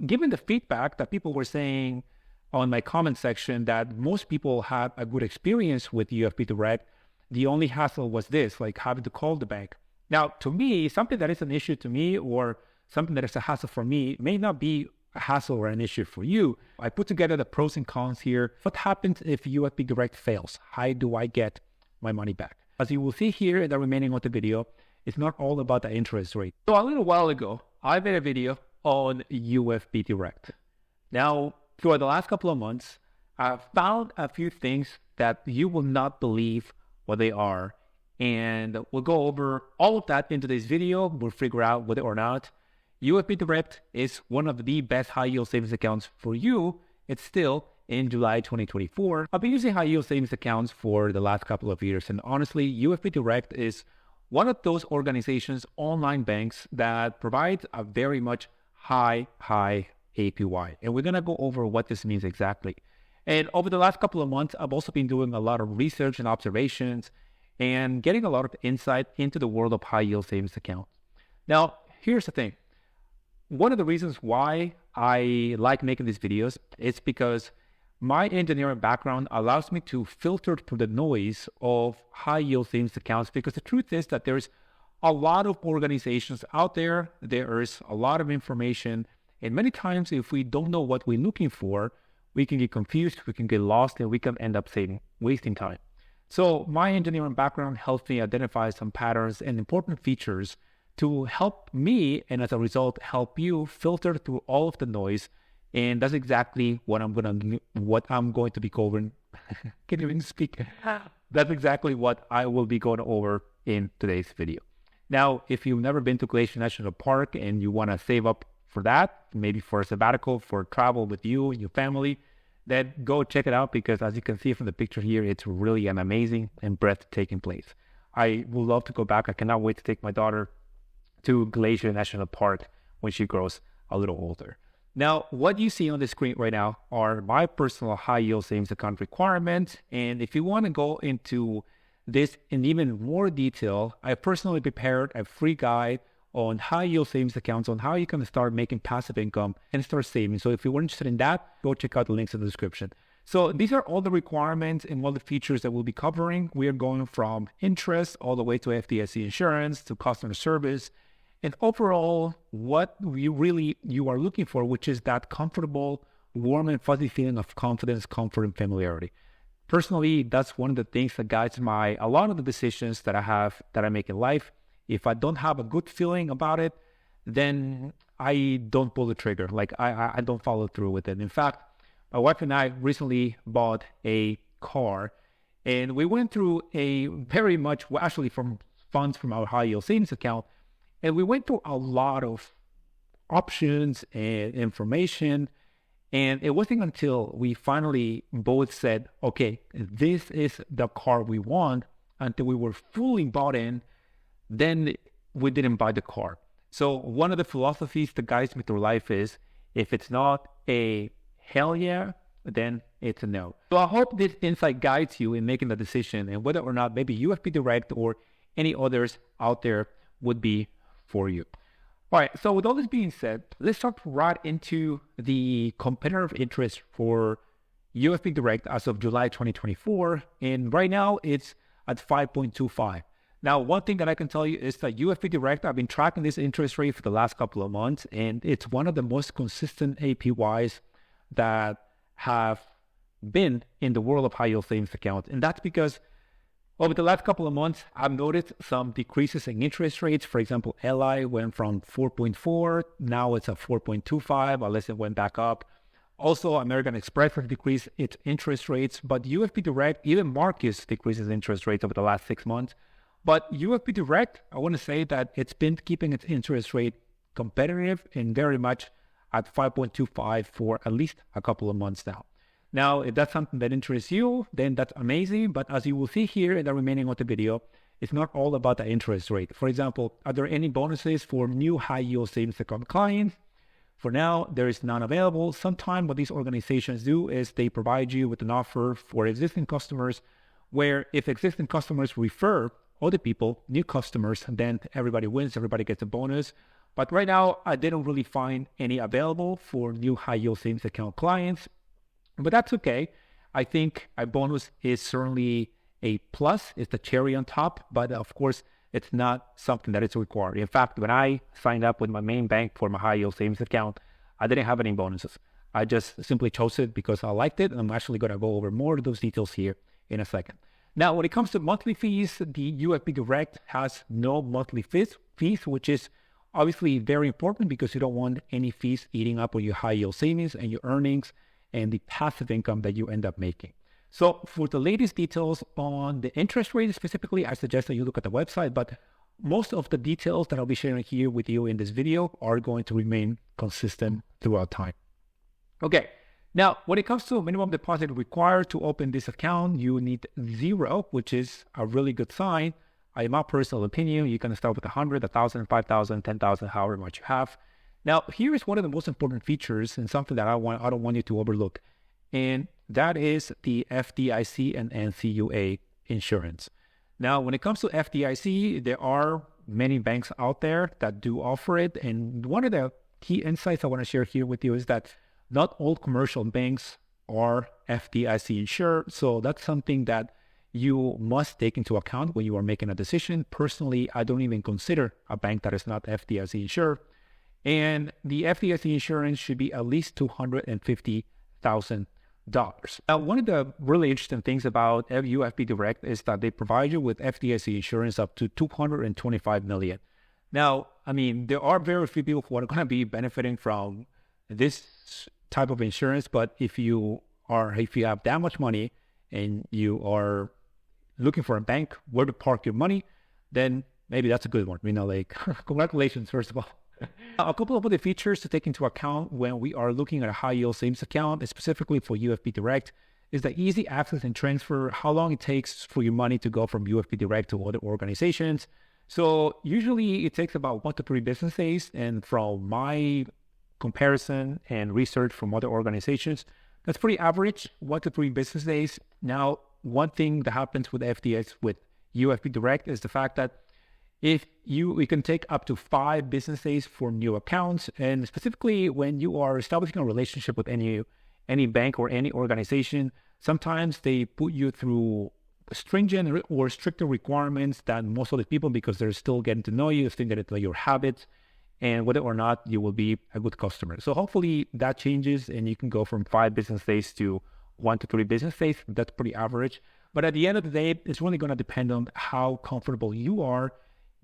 given the feedback that people were saying on my comment section that most people had a good experience with UFB Direct, the only hassle was this, like having to call the bank. Now, to me, something that is an issue to me or something that is a hassle for me may not be a hassle or an issue for you. I put together the pros and cons here. What happens if UFB Direct fails? How do I get my money back? As you will see here in the remaining of the video, it's not all about the interest rate. So a little while ago, I made a video on UFB Direct. Now, throughout the last couple of months, I've found a few things that you will not believe what they are. And we'll go over all of that in today's video. We'll figure out whether or not UFB Direct is one of the best high-yield savings accounts for you. It's still in July 2024. I've been using high-yield savings accounts for the last couple of years. And honestly, UFB Direct is one of those organizations, online banks, that provides a very much high APY. And we're going to go over what this means exactly. And over the last couple of months, I've also been doing a lot of research and observations and getting a lot of insight into the world of high-yield savings accounts. Now, here's the thing. One of the reasons why I like making these videos is because my engineering background allows me to filter through the noise of high-yield savings accounts, because the truth is that there's a lot of organizations out there. There is a lot of information. And many times, if we don't know what we're looking for, we can get confused, we can get lost, and we can end up wasting time. So my engineering background helps me identify some patterns and important features to help me, and as a result, help you filter through all of the noise. And that's exactly what I'm going to be covering. Can't even speak. That's exactly what I will be going over in today's video. Now, if you've never been to Glacier National Park and you want to save up for that, maybe for a sabbatical, for travel with you and your family, then go check it out, because as you can see from the picture here, it's really an amazing and breathtaking place. I would love to go back. I cannot wait to take my daughter to Glacier National Park when she grows a little older. Now, what you see on the screen right now are my personal high-yield savings account requirements. And if you want to go into this in even more detail, I personally prepared a free guide on high-yield savings accounts, on how you can start making passive income and start saving. So if you were interested in that, go check out the links in the description. So these are all the requirements and all the features that we'll be covering. We are going from interest all the way to FDIC insurance, to customer service, and overall what you are looking for, which is that comfortable, warm and fuzzy feeling of confidence, comfort, and familiarity. Personally, that's one of the things that guides a lot of the decisions that I make in life. If I don't have a good feeling about it, then I don't pull the trigger. Like I don't follow through with it. In fact, my wife and I recently bought a car, and we went through from funds from our high yield savings account, and we went through a lot of options and information. And it wasn't until we finally both said, okay, this is the car we want, until we were fully bought in, then we didn't buy the car. So one of the philosophies that guides me through life is, if it's not a hell yeah, then it's a no. So I hope this insight guides you in making the decision, and whether or not maybe UFB Direct or any others out there would be for you. All right, so with all this being said, let's jump right into the competitive interest for UFB Direct as of July 2024. And right now it's at 5.25. Now, one thing that I can tell you is that UFB Direct, I've been tracking this interest rate for the last couple of months, and it's one of the most consistent APYs that have been in the world of high yield savings accounts. And that's because over the last couple of months, I've noticed some decreases in interest rates. For example, LI went from 4.4, now it's at 4.25, unless it went back up. Also, American Express has decreased its interest rates, but UFB Direct, even Marcus decreases interest rates over the last 6 months. But UFB Direct, I want to say that it's been keeping its interest rate competitive and very much at 5.25 for at least a couple of months now. Now, if that's something that interests you, then that's amazing. But as you will see here in the remaining of the video, it's not all about the interest rate. For example, are there any bonuses for new high-yield savings account clients? For now, there is none available. Sometimes what these organizations do is they provide you with an offer for existing customers, where if existing customers refer other people, new customers, then everybody wins, everybody gets a bonus. But right now, I didn't really find any available for new high yield savings account clients, but that's okay. I think a bonus is certainly a plus. It's the cherry on top, but of course, it's not something that is required. In fact, when I signed up with my main bank for my high yield savings account, I didn't have any bonuses. I just simply chose it because I liked it. And I'm actually going to go over more of those details here in a second. Now, when it comes to monthly fees, the UFB Direct has no monthly fees, which is obviously very important because you don't want any fees eating up on your high yield savings and your earnings and the passive income that you end up making. So for the latest details on the interest rate specifically, I suggest that you look at the website, but most of the details that I'll be sharing here with you in this video are going to remain consistent throughout time. Okay, now when it comes to minimum deposit required to open this account, you need 0, which is a really good sign. In my personal opinion, you can start with 100, 1,000, 5,000, 10,000, however much you have. Now, here is one of the most important features and something that I don't want you to overlook, and that is the FDIC and NCUA insurance. Now, when it comes to FDIC, there are many banks out there that do offer it. And one of the key insights I want to share here with you is that not all commercial banks are FDIC insured. So that's something that you must take into account when you are making a decision. Personally, I don't even consider a bank that is not FDIC insured. And the FDIC insurance should be at least $250,000. Now, one of the really interesting things about UFB Direct is that they provide you with FDIC insurance up to $225 million. Now, I mean, there are very few people who are going to be benefiting from this type of insurance, but if you have that much money and you are looking for a bank where to park your money, then maybe that's a good one. Congratulations, first of all. A couple of other features to take into account when we are looking at a high yield savings account, specifically for UFB Direct, is the easy access and transfer, how long it takes for your money to go from UFB Direct to other organizations. So usually it takes about 1 to 3 business days. And from my comparison and research from other organizations, that's pretty average, 1 to 3 business days. Now, one thing that happens with UFB Direct is the fact that it can take up to 5 business days for new accounts. And specifically when you are establishing a relationship with any bank or any organization, sometimes they put you through stringent or stricter requirements than most of the people because they're still getting to know you, still getting to know your habits, and whether or not you will be a good customer. So hopefully that changes and you can go from 5 business days to 1 to 3 business days. That's pretty average. But at the end of the day, it's really going to depend on how comfortable you are.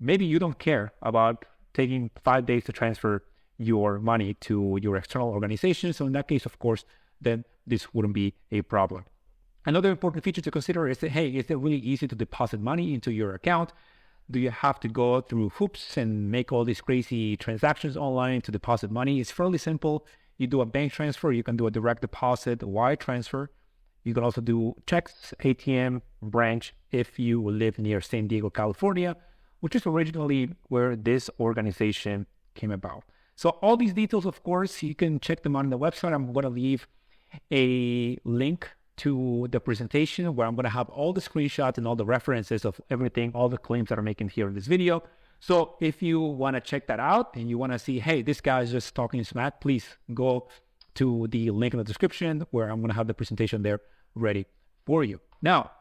Maybe you don't care about taking 5 days to transfer your money to your external organization. So in that case, of course, then this wouldn't be a problem. Another important feature to consider is that, hey, is it really easy to deposit money into your account? Do you have to go through hoops and make all these crazy transactions online to deposit money? It's fairly simple. You do a bank transfer, you can do a direct deposit, a wire transfer. You can also do checks, ATM, branch, if you live near San Diego, California, which is originally where this organization came about. So all these details, of course, you can check them on the website. I'm going to leave a link to the presentation where I'm going to have all the screenshots and all the references of everything, all the claims that I'm making here in this video. So if you want to check that out and you want to see, hey, this guy is just talking smack, please go to the link in the description where I'm going to have the presentation there ready for you. Now,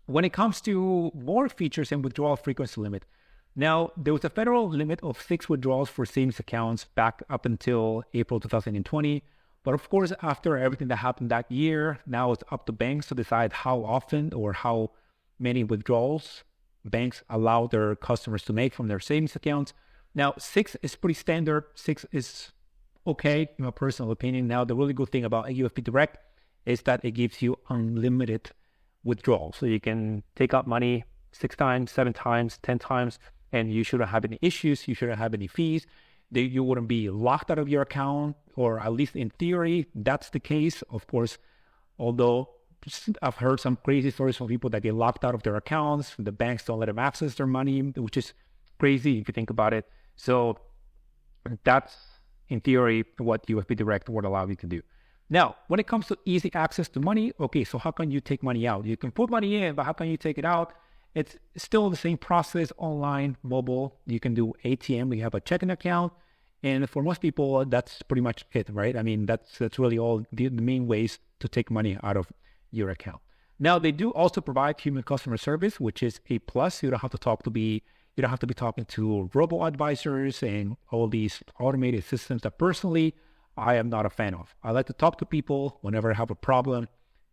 when it comes to more features and withdrawal frequency limit, now there was a federal limit of 6 withdrawals for savings accounts back up until April 2020. But of course, after everything that happened that year, now it's up to banks to decide how often or how many withdrawals banks allow their customers to make from their savings accounts. Now, 6 is pretty standard. 6 is okay, in my personal opinion. Now, the really good thing about UFB Direct is that it gives you unlimited withdrawals. So you can take out money 6 times, 7 times, 10 times, and you shouldn't have any issues. You shouldn't have any fees. You wouldn't be locked out of your account, or at least in theory, that's the case. Of course, although I've heard some crazy stories from people that get locked out of their accounts. The banks don't let them access their money, which is crazy if you think about it. So that's, in theory, what UFB Direct would allow you to do. Now, when it comes to easy access to money, okay, so how can you take money out? You can put money in, but how can you take it out? It's still the same process, online, mobile. You can do ATM. We have a checking account. And for most people, that's pretty much it, right? I mean, that's really all the main ways to take money out of your account. Now, they do also provide human customer service, which is a plus. You don't have to be talking to robo advisors and all these automated systems that personally I am not a fan of. I like to talk to people whenever I have a problem.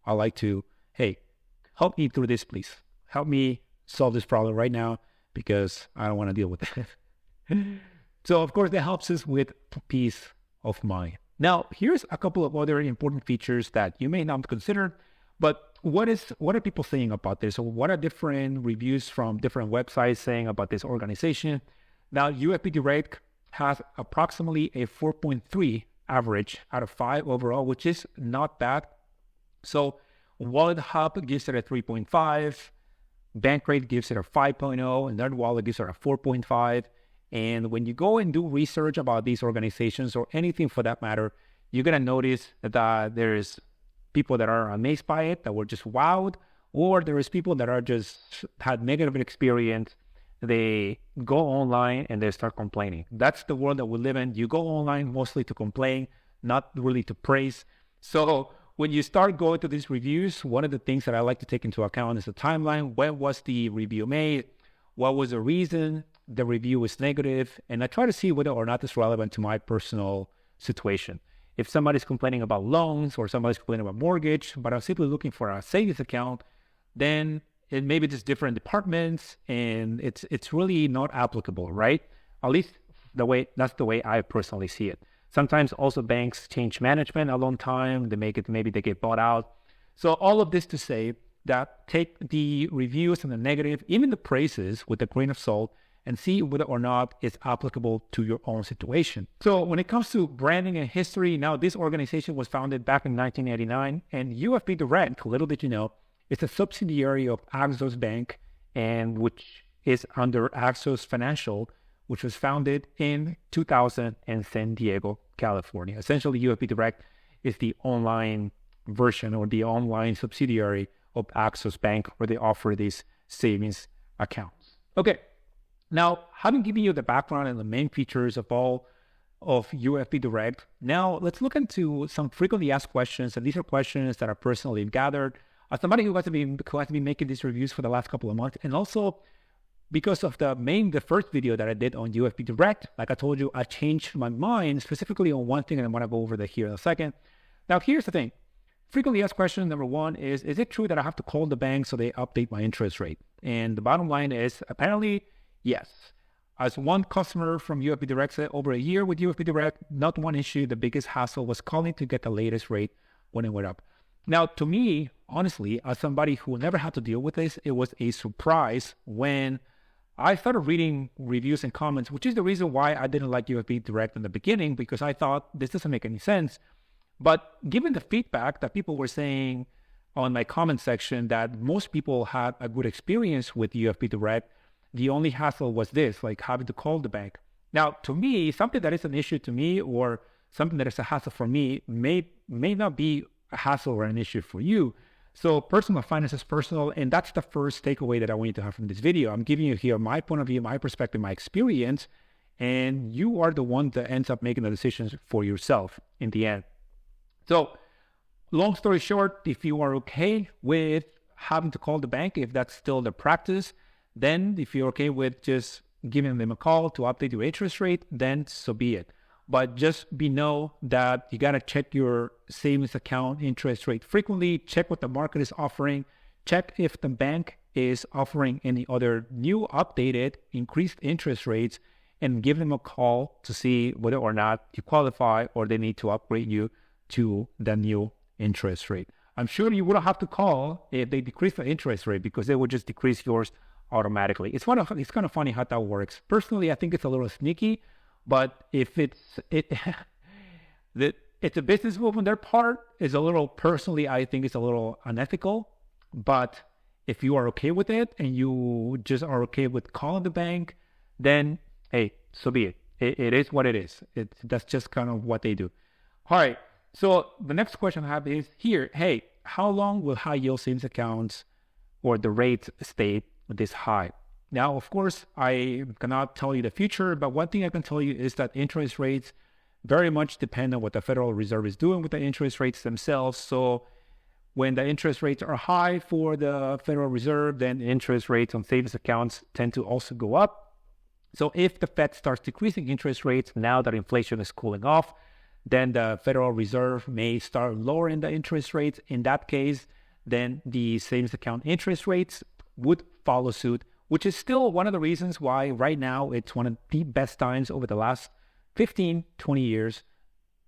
I like to, hey, help me through this, please. Help me solve this problem right now because I don't want to deal with it. So, of course, that helps us with peace of mind. Now, here's a couple of other important features that you may not consider, but what are people saying about this? So what are different reviews from different websites saying about this organization? Now, UFB Direct has approximately a 4.3 average out of 5 overall, which is not bad. So Wallet Hub gives it a 3.5, Bankrate gives it a 5.0, and NerdWallet gives it a 4.5. And when you go and do research about these organizations or anything for that matter, you're going to notice that there's people that are amazed by it, that were just wowed, or there is people that are just had negative experience. They go online and they start complaining. That's the world that we live in. You go online mostly to complain, not really to praise. So when you start going to these reviews, one of the things that I like to take into account is the timeline. When was the review made? What was the reason the review is negative? And I try to see whether or not it's relevant to my personal situation. If somebody's complaining about loans or somebody's complaining about mortgage, but I'm simply looking for a savings account, then it maybe just different departments and it's really not applicable, right? At least that's the way I personally see it. Sometimes also banks change management a long time. Maybe they get bought out. So all of this to say that take the reviews and the negative, even the praises with a grain of salt, and see whether or not it's applicable to your own situation. So when it comes to branding and history, now this organization was founded back in 1989, and UFB Direct, little did you know, it's a subsidiary of Axos Bank, and which is under Axos Financial, which was founded in 2000 in San Diego, California. Essentially, UFB Direct is the online version or the online subsidiary of Axos Bank, where they offer these savings accounts. Okay. Now, having given you the background and the main features of all of UFB Direct, now let's look into some frequently asked questions. And these are questions that I personally gathered as somebody who has been making these reviews for the last couple of months. And also because of the first video that I did on UFB Direct, like I told you, I changed my mind specifically on one thing, and I want to go over that here in a second. Now, here's the thing. Frequently asked question number one is it true that I have to call the bank so they update my interest rate? And the bottom line is apparently, yes. As one customer from UFB Direct said, over a year with UFB Direct, not one issue. The biggest hassle was calling to get the latest rate when it went up. Now, to me, honestly, as somebody who never had to deal with this, it was a surprise when I started reading reviews and comments, which is the reason why I didn't like UFB Direct in the beginning, because I thought this doesn't make any sense. But given the feedback that people were saying on my comment section that most people had a good experience with UFB Direct, the only hassle was this, like having to call the bank. Now, to me, something that is an issue to me or something that is a hassle for me may not be a hassle or an issue for you. So personal finance is personal, and that's the first takeaway that I want you to have from this video. I'm giving you here my point of view, my perspective, my experience, and you are the one that ends up making the decisions for yourself in the end. So long story short, if you are okay with having to call the bank, if that's still the practice, then if you're okay with just giving them a call to update your interest rate, then so be it. But just know that you got to check your savings account interest rate frequently, check what the market is offering, check if the bank is offering any other new updated increased interest rates, and give them a call to see whether or not you qualify or they need to upgrade you to the new interest rate. I'm sure you wouldn't have to call if they decrease the interest rate, because they would just decrease yours automatically. It's kind of funny how that works. Personally, I think it's a little sneaky, but if it's a business move on their part, is a little, personally, I think it's a little unethical. But if you are okay with it and you just are okay with calling the bank, then hey, so be it. It is what it is. That's just kind of what they do. All right. So the next question I have is here. Hey, how long will high yield savings accounts or the rates stay this high? Now, of course, I cannot tell you the future, but one thing I can tell you is that interest rates very much depend on what the Federal Reserve is doing with the interest rates themselves. So when the interest rates are high for the Federal Reserve, then interest rates on savings accounts tend to also go up. So if the Fed starts decreasing interest rates now that inflation is cooling off, then the Federal Reserve may start lowering the interest rates. In that case, then the savings account interest rates would follow suit, which is still one of the reasons why right now it's one of the best times over the last 15, 20 years.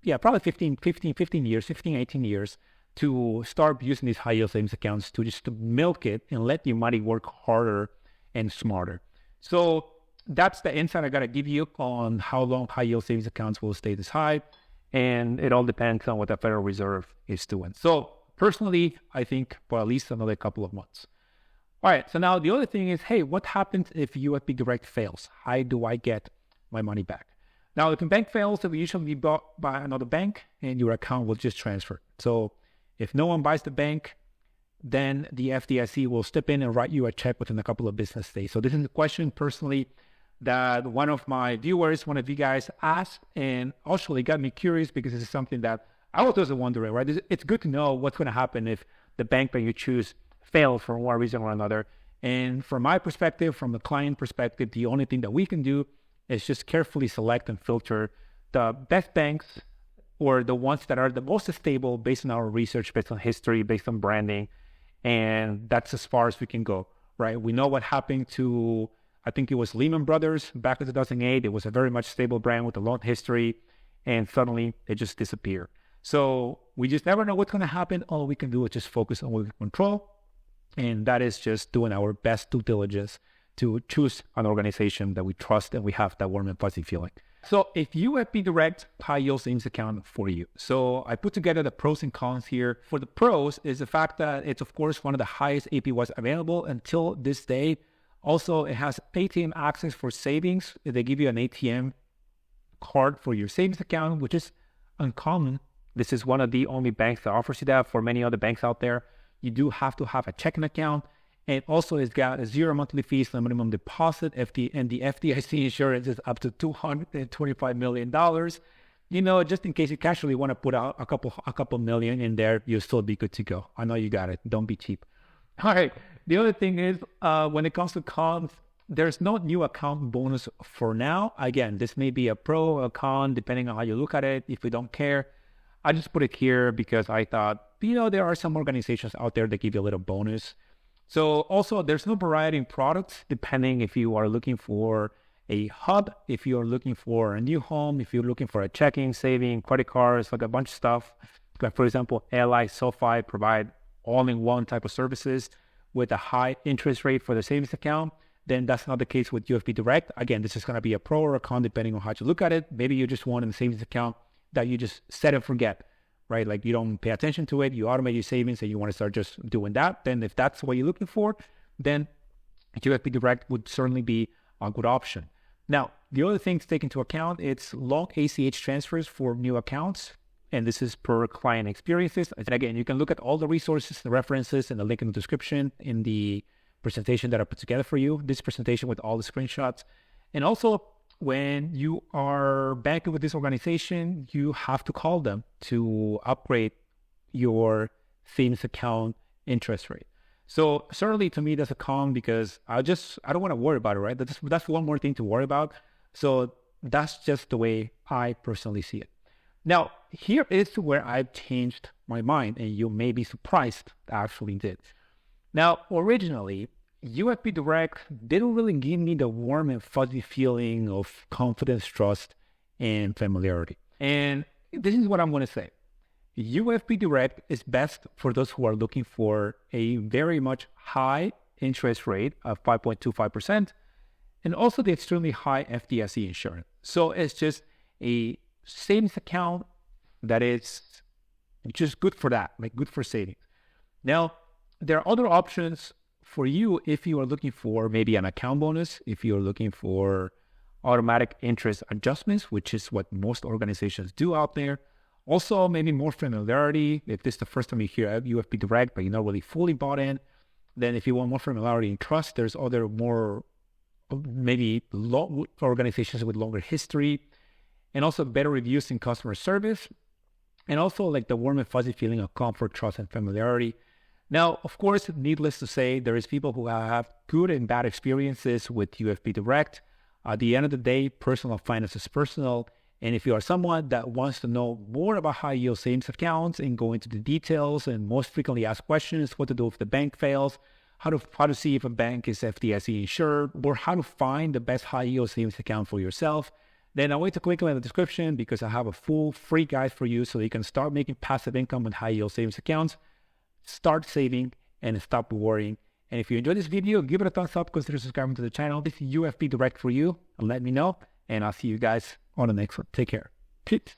Yeah, probably 15, 18 years to start using these high yield savings accounts to just milk it and let your money work harder and smarter. So that's the insight I got to give you on how long high yield savings accounts will stay this high. And it all depends on what the Federal Reserve is doing. So personally, I think for at least another couple of months. All right, so now the other thing is, hey, what happens if UFB Direct fails? How do I get my money back? Now, if a bank fails, it will usually be bought by another bank and your account will just transfer. So if no one buys the bank, then the FDIC will step in and write you a check within a couple of business days. So this is a question personally that one of my viewers, one of you guys asked, and also it got me curious because this is something that I was also wondering, right? It's good to know what's going to happen if the bank that you choose fails for one reason or another. And from my perspective, from the client perspective, the only thing that we can do is just carefully select and filter the best banks or the ones that are the most stable based on our research, based on history, based on branding. And that's as far as we can go, right? We know what happened to, I think it was Lehman Brothers back in 2008. It was a very much stable brand with a long history, and suddenly it just disappeared. So we just never know what's going to happen. All we can do is just focus on what we control. And that is just doing our best due diligence to choose an organization that we trust and we have that warm and fuzzy feeling. So if UFB Direct high yield savings account for you. So I put together the pros and cons here. For the pros is the fact that it's of course one of the highest APYs available until this day. Also, it has ATM access for savings. They give you an ATM card for your savings account, which is uncommon. This is one of the only banks that offers you that. For many other banks out there, you do have to have a checking account. And also it's got a zero monthly fees, no minimum deposit, and the FDIC insurance is up to $225 million. You know, just in case you casually want to put out a couple million in there, you'll still be good to go. I know you got it. Don't be cheap. All right. The other thing is, when it comes to cons, there's no new account bonus for now. Again, this may be a pro or a con, depending on how you look at it. If you don't care, I just put it here because I thought, you know, there are some organizations out there that give you a little bonus. So also, there's no variety in products, depending if you are looking for a hub, if you're looking for a new home, if you're looking for a checking, saving, credit cards, like a bunch of stuff. Like for example, Ally, SoFi provide all-in-one type of services with a high interest rate for the savings account. Then that's not the case with UFB Direct. Again, this is going to be a pro or a con depending on how you look at it. Maybe you just want in the savings account that you just set and forget, right? Like you don't pay attention to it, you automate your savings and you want to start just doing that. Then if that's what you're looking for, then UFB Direct would certainly be a good option. Now, the other thing to take into account, it's long ACH transfers for new accounts. And this is per client experiences. And again, you can look at all the resources, the references, and the link in the description in the presentation that I put together for you. This presentation with all the screenshots. And also, when you are banking with this organization, you have to call them to upgrade your savings account interest rate. So certainly to me, that's a con because I don't want to worry about it, right? That's one more thing to worry about. So that's just the way I personally see it. Now, here is where I've changed my mind, and you may be surprised I actually did. Now, originally, UFB Direct didn't really give me the warm and fuzzy feeling of confidence, trust, and familiarity. And this is what I'm going to say. UFB Direct is best for those who are looking for a very much high interest rate of 5.25% and also the extremely high FDIC insurance. So it's just a savings account that is just good for that, like good for savings. Now, there are other options for you if you are looking for maybe an account bonus, if you're looking for automatic interest adjustments, which is what most organizations do out there. Also, maybe more familiarity. If this is the first time you hear UFB Direct, but you're not really fully bought in, then if you want more familiarity and trust, there's other more maybe organizations with longer history, and also better reviews in customer service, and also like the warm and fuzzy feeling of comfort, trust, and familiarity. Now, of course, needless to say, there is people who have good and bad experiences with UFB Direct. At the end of the day, personal finance is personal. And if you are someone that wants to know more about high-yield savings accounts and go into the details and most frequently asked questions, what to do if the bank fails, how to see if a bank is FDIC insured, or how to find the best high-yield savings account for yourself, then I want you to click on the description because I have a full free guide for you so you can start making passive income with high-yield savings accounts, start saving, and stop worrying. And if you enjoyed this video, give it a thumbs up, consider subscribing to the channel. This is UFB Direct for you, and let me know. And I'll see you guys on the next one. Take care. Peace.